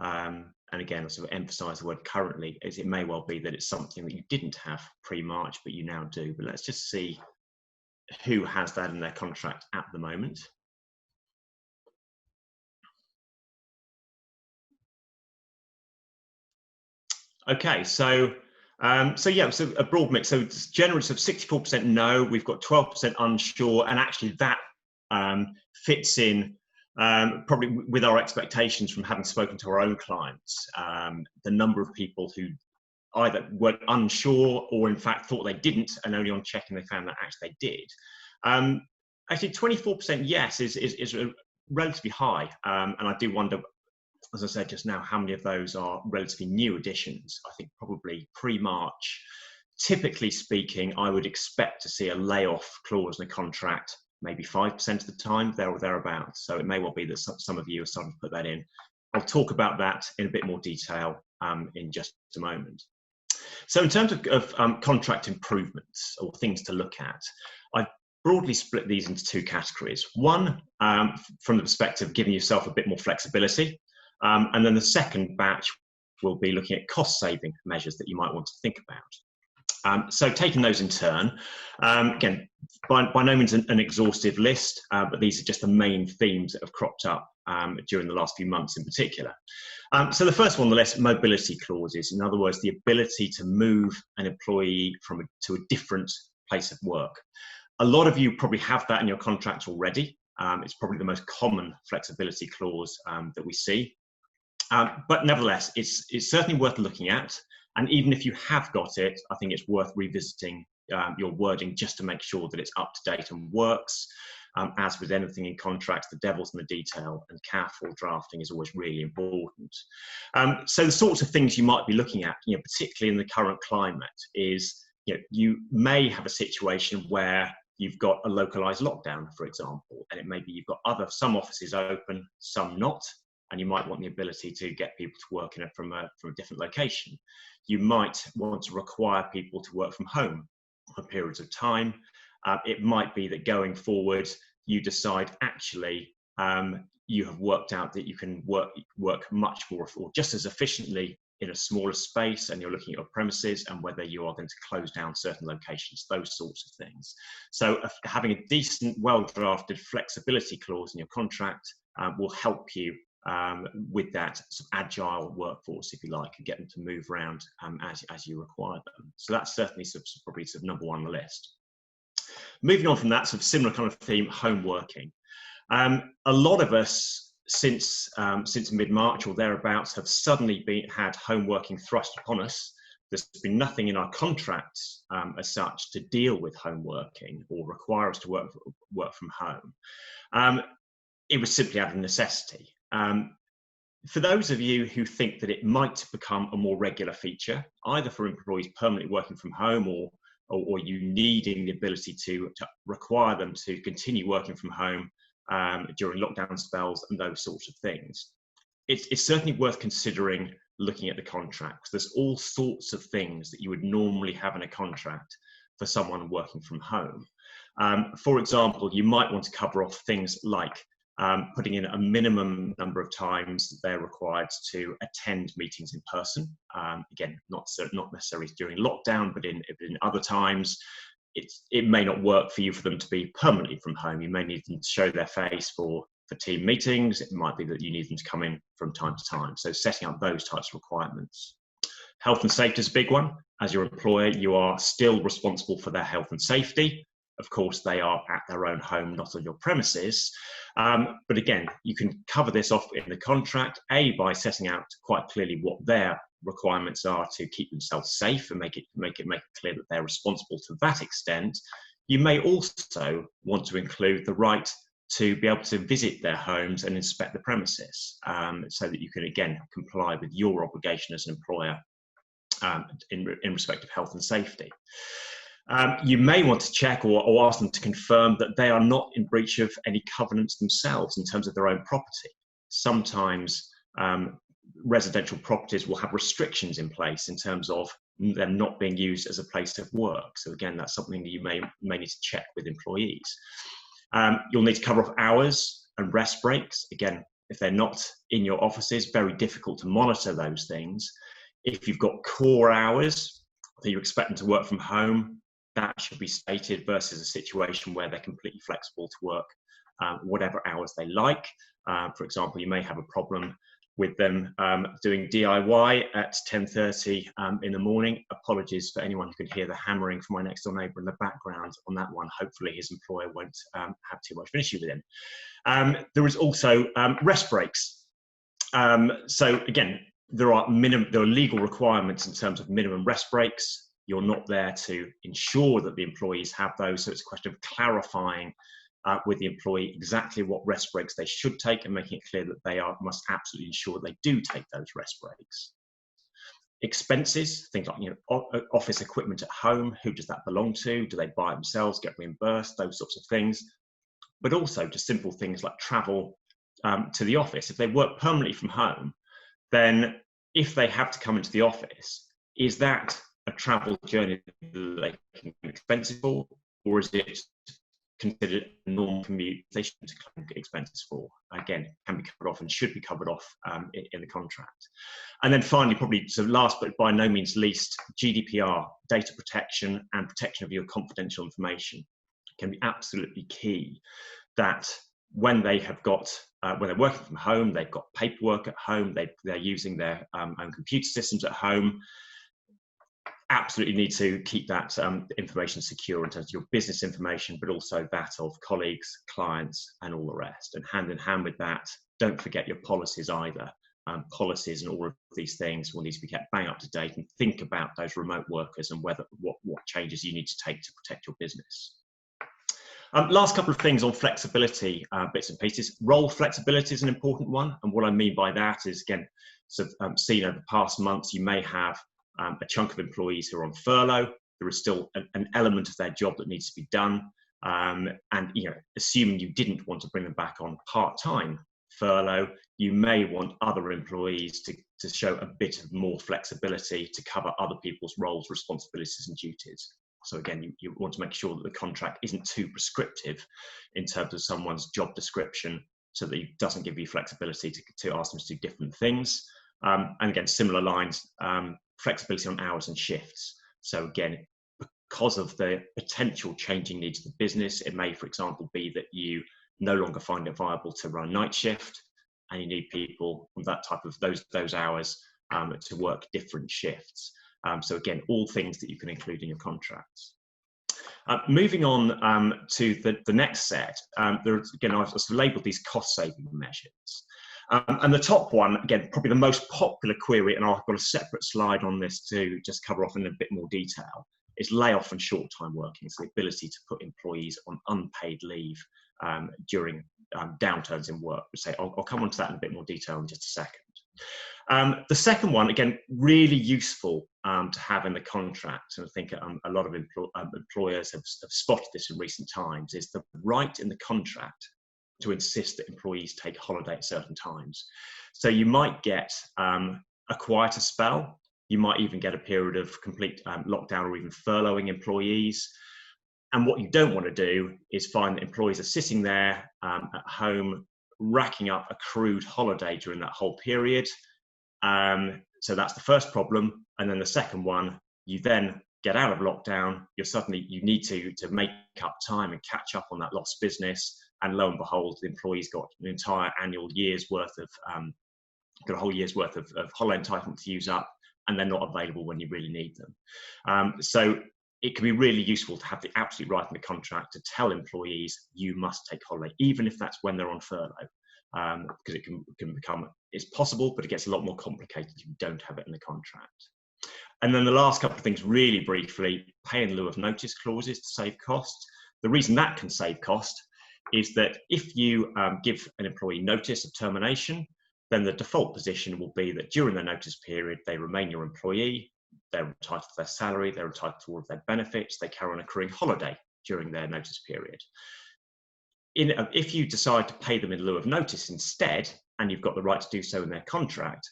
Speaker 3: And again, I'll sort of emphasize the word currently, as it may well be that it's something that you didn't have pre-March, but you now do. But let's just see who has that in their contract at the moment. Okay, so So yeah, so a broad mix. So it's generous of 64% no, we've got 12% unsure, and actually that fits in probably with our expectations from having spoken to our own clients. The number of people who either were unsure or in fact thought they didn't, and only on checking they found that actually they did. Actually 24% yes is relatively high, and I do wonder, as I said just now, how many of those are relatively new additions. I think probably pre-March. Typically speaking, I would expect to see a layoff clause in a contract maybe 5% of the time, there or thereabouts. So it may well be that some of you are starting to put that in. I'll talk about that in a bit more detail in just a moment. So in terms of contract improvements or things to look at, I've broadly split these into two categories. One, from the perspective of giving yourself a bit more flexibility, and then the second batch will be looking at cost-saving measures that you might want to think about. So taking those in turn, again, by no means an exhaustive list, but these are just the main themes that have cropped up during the last few months in particular. So the first one on the list, mobility clauses. In other words, the ability to move an employee to a different place of work. A lot of you probably have that in your contracts already. It's probably the most common flexibility clause that we see. But nevertheless, it's certainly worth looking at. And even if you have got it, I think it's worth revisiting your wording just to make sure that it's up to date and works. As with anything in contracts, the devil's in the detail, and careful drafting is always really important. So the sorts of things you might be looking at, particularly in the current climate, is you may have a situation where you've got a localized lockdown, for example, and it may be you've got some offices open, some not, and you might want the ability to get people to work in it from a different location. You might want to require people to work from home for periods of time. It might be that going forward, you decide actually you have worked out that you can work much more or just as efficiently in a smaller space, and you're looking at your premises and whether you are going to close down certain locations, those sorts of things. So having a decent, well-drafted flexibility clause in your contract will help you with that sort of agile workforce, if you like, and get them to move around as you require them. So that's certainly probably number one on the list. Moving on from that, sort of similar kind of theme, home working. A lot of us since mid-March or thereabouts have suddenly had home working thrust upon us. There's been nothing in our contracts as such to deal with home working or require us to work from home. It was simply out of necessity. For those of you who think that it might become a more regular feature, either for employees permanently working from home or you needing the ability to require them to continue working from home during lockdown spells and those sorts of things, it's certainly worth considering looking at the contracts. There's all sorts of things that you would normally have in a contract for someone working from home. For example, you might want to cover off things like putting in a minimum number of times that they're required to attend meetings in person. Again, not necessarily during lockdown, but in other times. It may not work for you for them to be permanently from home. You may need them to show their face for team meetings. It might be that you need them to come in from time to time. So setting up those types of requirements. Health and safety is a big one. As your employer, you are still responsible for their health and safety. Of course, they are at their own home, not on your premises. But again, you can cover this off in the contract, by setting out quite clearly what their requirements are to keep themselves safe and make it clear that they're responsible to that extent. You may also want to include the right to be able to visit their homes and inspect the premises, so that you can again comply with your obligation as an employer in respect of health and safety. You may want to check or ask them to confirm that they are not in breach of any covenants themselves in terms of their own property. Sometimes residential properties will have restrictions in place in terms of them not being used as a place of work. So again, that's something that you may need to check with employees. You'll need to cover off hours and rest breaks. Again, if they're not in your offices, very difficult to monitor those things. If you've got core hours that you expect them to work from home, that should be stated versus a situation where they're completely flexible to work whatever hours they like. For example, you may have a problem with them doing DIY at 10:30 in the morning. Apologies for anyone who can hear the hammering from my next door neighbour in the background on that one. Hopefully his employer won't have too much of an issue with him. There is also rest breaks. So again, there are legal requirements in terms of minimum rest breaks. You're not there to ensure that the employees have those, so it's a question of clarifying with the employee exactly what rest breaks they should take and making it clear that they must absolutely ensure they do take those rest breaks. Expenses, things like office equipment at home, who does that belong to? Do they buy it themselves, get reimbursed, those sorts of things. But also just simple things like travel to the office. If they work permanently from home, then if they have to come into the office, is that a travel journey that they can be expensive for, or is it considered a normal commute they shouldn't claim expenses for? Again, can be covered off and should be covered off in the contract. And then finally, probably so last but by no means least, GDPR, data protection and protection of your confidential information can be absolutely key. That when they have got, when they're working from home, they've got paperwork at home, they're using their own computer systems at home, absolutely need to keep that information secure in terms of your business information, but also that of colleagues, clients, and all the rest. And hand in hand with that, don't forget your policies either. Policies and all of these things will need to be kept bang up to date, and think about those remote workers and what changes you need to take to protect your business. Last couple of things on flexibility, bits and pieces. Role flexibility is an important one, and what I mean by that is, again, seen over the past months, you may have a chunk of employees who are on furlough. There is still an element of their job that needs to be done, and assuming you didn't want to bring them back on part-time furlough, you may want other employees to show a bit of more flexibility to cover other people's roles, responsibilities, and duties. So again, you want to make sure that the contract isn't too prescriptive in terms of someone's job description, so that it doesn't give you flexibility to ask them to do different things. And again, similar lines, flexibility on hours and shifts. So again, because of the potential changing needs of the business, it may, for example, be that you no longer find it viable to run a night shift, and you need people from that type of those hours to work different shifts. So again, all things that you can include in your contracts. Moving on to the next set, again, I've sort of labelled these cost-saving measures. And the top one, again, probably the most popular query, and I've got a separate slide on this to just cover off in a bit more detail, is layoff and short-time working. So the ability to put employees on unpaid leave during downturns in work. I'll come on to that in a bit more detail in just a second. The second one, again, really useful to have in the contract, and I think a lot of employers have spotted this in recent times, is the right in the contract to insist that employees take holiday at certain times. So you might get a quieter spell, you might even get a period of complete lockdown or even furloughing employees. And what you don't want to do is find that employees are sitting there at home, racking up accrued holiday during that whole period. So that's the first problem. And then the second one, you then get out of lockdown, you need to make up time and catch up on that lost business. And lo and behold, the employee's got an entire annual year's worth of, got a whole year's worth of holiday entitlement to use up, and they're not available when you really need them. So it can be really useful to have the absolute right in the contract to tell employees you must take holiday, even if that's when they're on furlough, because it can become, it's possible, but it gets a lot more complicated if you don't have it in the contract. And then the last couple of things, really briefly, pay in lieu of notice clauses to save costs. The reason that can save cost is that if you give an employee notice of termination, then the default position will be that during the notice period, they remain your employee, they're entitled to their salary, they're entitled to all of their benefits, they carry on accruing holiday during their notice period. If you decide to pay them in lieu of notice instead, and you've got the right to do so in their contract,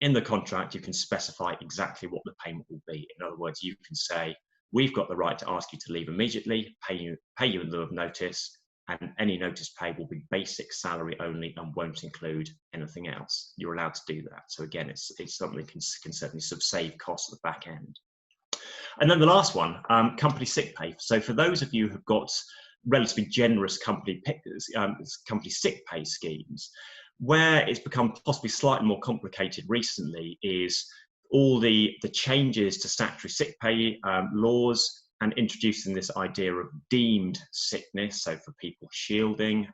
Speaker 3: in the contract, you can specify exactly what the payment will be. In other words, you can say, we've got the right to ask you to leave immediately, pay you in lieu of notice, and any notice pay will be basic salary only and won't include anything else. You're allowed to do that. So again, it's something that can certainly save costs at the back end. And then the last one, company sick pay. So for those of you who've got relatively generous company sick pay schemes, Where it's become possibly slightly more complicated recently is all the changes to statutory sick pay laws, and introducing this idea of deemed sickness, so for people shielding,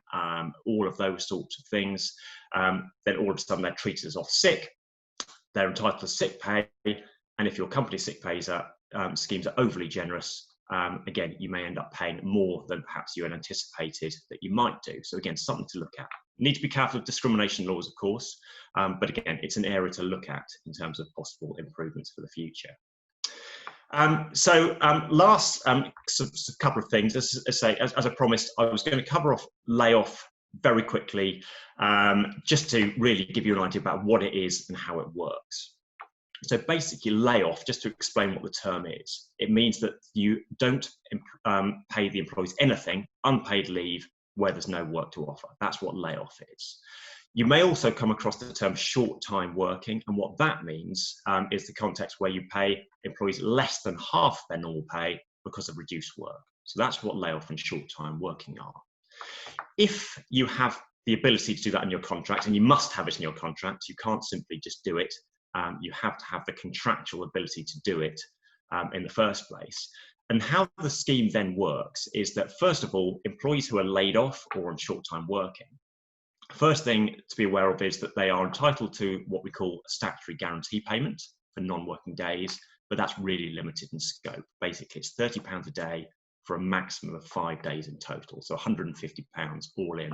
Speaker 3: all of those sorts of things. Then all of a sudden they're treated as off sick, they're entitled to sick pay, and if your company's sick pay schemes are overly generous, again, you may end up paying more than perhaps you had anticipated that you might do. So again, something to look at. You need to be careful of discrimination laws, of course, but again, it's an area to look at in terms of possible improvements for the future. Last couple of things. As I promised, I was going to cover off layoff very quickly, just to really give you an idea about what it is and how it works. So basically, layoff, just to explain what the term is, it means that you don't pay the employees anything, unpaid leave, where there's no work to offer. That's what layoff is. You may also come across the term short-time working, and what that means is the context where you pay employees less than half their normal pay because of reduced work. So that's what layoff and short-time working are. If you have the ability to do that in your contract, and you must have it in your contract, you can't simply just do it. You have to have the contractual ability to do it in the first place. And how the scheme then works is that, first of all, employees who are laid off or on short-time working, first thing to be aware of is that they are entitled to what we call a statutory guarantee payment for non-working days, but that's really limited in scope. Basically, it's £30 a day for a maximum of 5 days in total, so £150 all in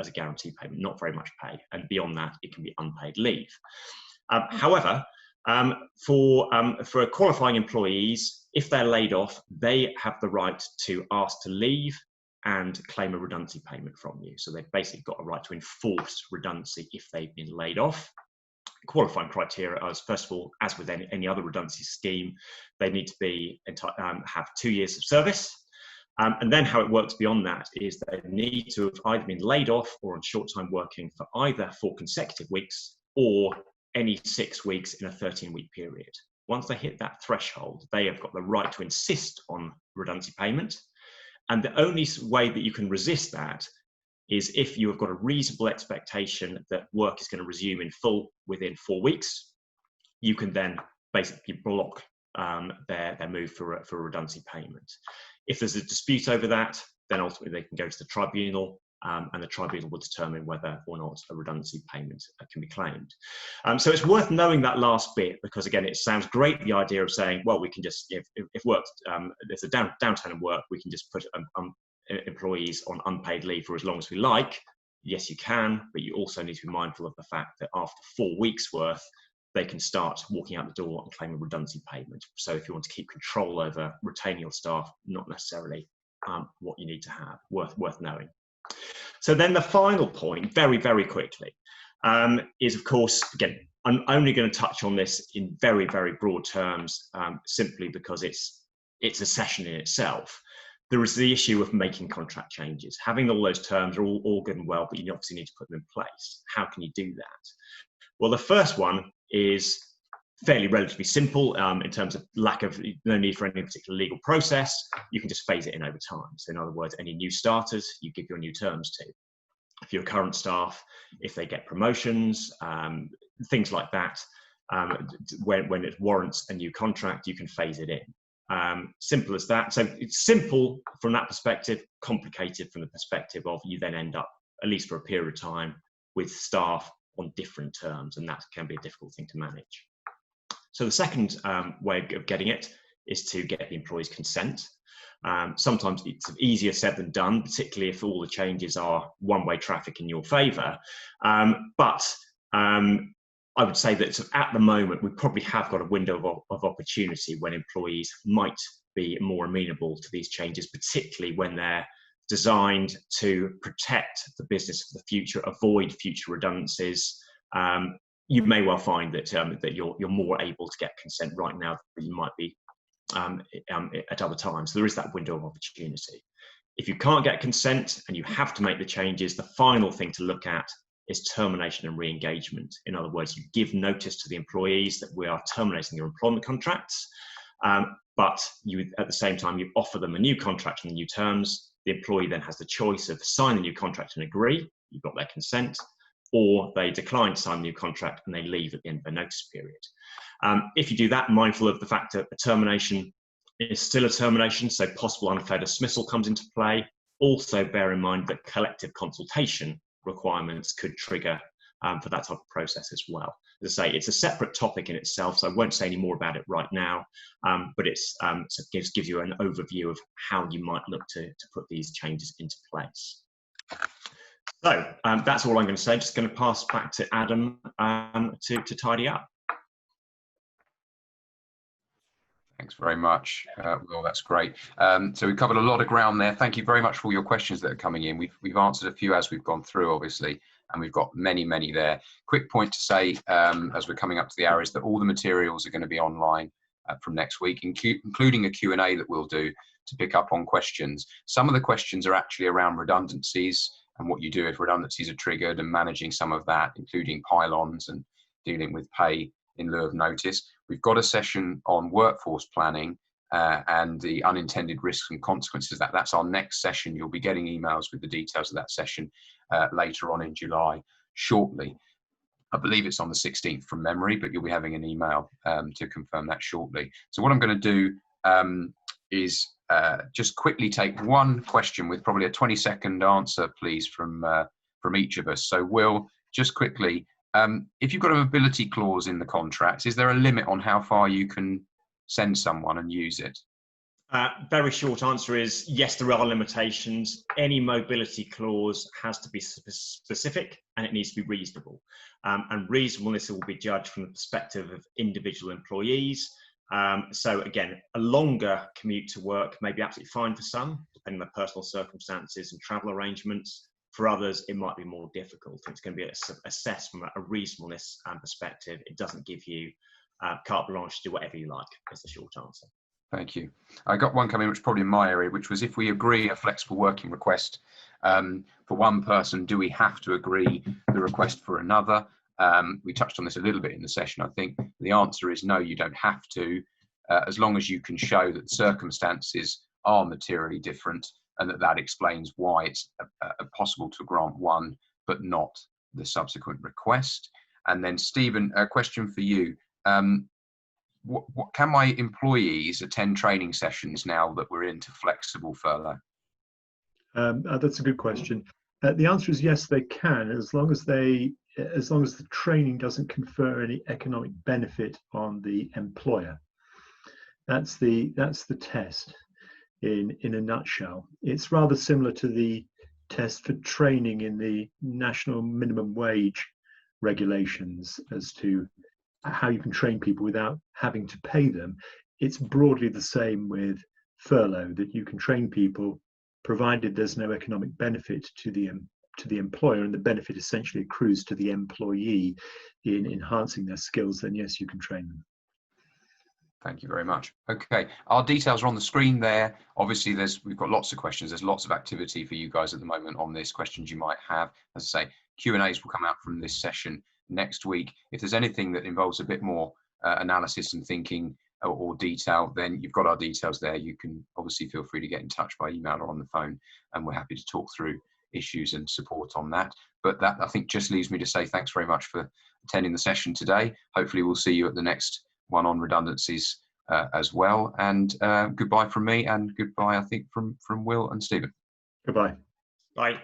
Speaker 3: as a guarantee payment, not very much pay. And beyond that, it can be unpaid leave. However, for qualifying employees, if they're laid off, they have the right to ask to leave and claim a redundancy payment from you. So they've basically got a right to enforce redundancy if they've been laid off. Qualifying criteria is, first of all, as with any other redundancy scheme, they need to be have 2 years of service. And then how it works beyond that is they need to have either been laid off or on short-time working for either 4 consecutive weeks or any 6 weeks in a 13-week period. Once they hit that threshold, they have got the right to insist on redundancy payment. And the only way that you can resist that is if you have got a reasonable expectation that work is going to resume in full within 4 weeks. You can then basically block their move for a redundancy payment. If there's a dispute over that, then ultimately they can go to the tribunal, and the tribunal will determine whether or not a redundancy payment can be claimed. So it's worth knowing that last bit, because again, it sounds great, the idea of saying, well, we can just, if there's a downturn in work, we can just put employees on unpaid leave for as long as we like. Yes, you can, but you also need to be mindful of the fact that after 4 weeks worth, they can start walking out the door and claiming a redundancy payment. So if you want to keep control over retaining your staff, not necessarily what you need to have, worth knowing. So then the final point, very, very quickly, is, of course, again, I'm only going to touch on this in very, very broad terms, simply because it's a session in itself. There is the issue of making contract changes. Having all those terms are all good and well, but you obviously need to put them in place. How can you do that? Well, the first one is fairly relatively simple in terms of no need for any particular legal process. You can just phase it in over time. So in other words, any new starters, you give your new terms to. If your current staff, if they get promotions, things like that, when it warrants a new contract, you can phase it in. Simple as that. So it's simple from that perspective, complicated from the perspective of you then end up, at least for a period of time, with staff on different terms, and that can be a difficult thing to manage. So the second way of getting it is to get the employee's consent. Sometimes it's easier said than done, particularly if all the changes are one-way traffic in your favour. But I would say that at the moment, we probably have got a window of opportunity when employees might be more amenable to these changes, particularly when they're designed to protect the business for the future, avoid future redundancies. You may well find that that you're more able to get consent right now than you might be at other times. So there is that window of opportunity. If you can't get consent and you have to make the changes, the final thing to look at is termination and re-engagement. In other words, you give notice to the employees that we are terminating your employment contracts, but you, at the same time, you offer them a new contract on the new terms. The employee then has the choice of signing the new contract and agree, you've got their consent, or they decline to sign the new contract and they leave at the end of their notice period. If you do that, mindful of the fact that a termination is still a termination, so possible unfair dismissal comes into play. Also bear in mind that collective consultation requirements could trigger for that type of process as well. As I say, it's a separate topic in itself, so I won't say any more about it right now, but it gives you an overview of how you might look to put these changes into place. So that's all I'm going to say. Just going to pass back to Adam to tidy up.
Speaker 1: Thanks very much, Will. That's great. So we've covered a lot of ground there. Thank you very much for all your questions that are coming in. We've answered a few as we've gone through, obviously, and we've got many there. Quick point to say, as we're coming up to the hour, is that all the materials are going to be online from next week, including a Q&A that we'll do to pick up on questions. Some of the questions are actually around redundancies and what you do if redundancies are triggered and managing some of that, including pylons and dealing with pay in lieu of notice. We've got a session on workforce planning and the unintended risks and consequences. That's our next session. You'll be getting emails with the details of that session later on in July, shortly. I believe it's on the 16th from memory, but you'll be having an email to confirm that shortly. So what I'm going to do is just quickly take one question with probably a 20-second answer, please, from each of us. So Will, just quickly, if you've got a mobility clause in the contracts, is there a limit on how far you can send someone and use it?
Speaker 3: Very short answer is yes, there are limitations. Any mobility clause has to be specific and it needs to be reasonable. And reasonableness will be judged from the perspective of individual employees. So again, a longer commute to work may be absolutely fine for some, depending on their personal circumstances and travel arrangements. For others, it might be more difficult. It's going to be assessed from a reasonableness perspective. It doesn't give you carte blanche to do whatever you like, is the short answer.
Speaker 1: Thank you. I got one coming, which is probably in my area, which was if we agree a flexible working request for one person, do we have to agree the request for another? We touched on this a little bit in the session. I think the answer is no, you don't have to, as long as you can show that the circumstances are materially different and that explains why it's possible to grant one but not the subsequent request. And then Stephen, a question for you. What can my employees attend training sessions now that we're into flexible furlough?
Speaker 2: That's a good question. The answer is yes, they can, as long as the training doesn't confer any economic benefit on the employer. That's the test in a nutshell. It's rather similar to the test for training in the national minimum wage regulations as to how you can train people without having to pay them. It's broadly the same with furlough, that you can train people provided there's no economic benefit to the employer, and the benefit essentially accrues to the employee in enhancing their skills, then yes, you can train them.
Speaker 1: Thank you very much. Okay, our details are on the screen there. Obviously, we've got lots of questions. There's lots of activity for you guys at the moment on this, questions you might have. As I say, Q&As will come out from this session next week. If there's anything that involves a bit more analysis and thinking or detail, then you've got our details there. You can obviously feel free to get in touch by email or on the phone, and we're happy to talk through issues and support on that. But that, I think, just leaves me to say thanks very much for attending the session today. Hopefully we'll see you at the next one on redundancies as well. And goodbye from me, and goodbye, I think, from Will and Stephen.
Speaker 2: Goodbye.
Speaker 3: Bye.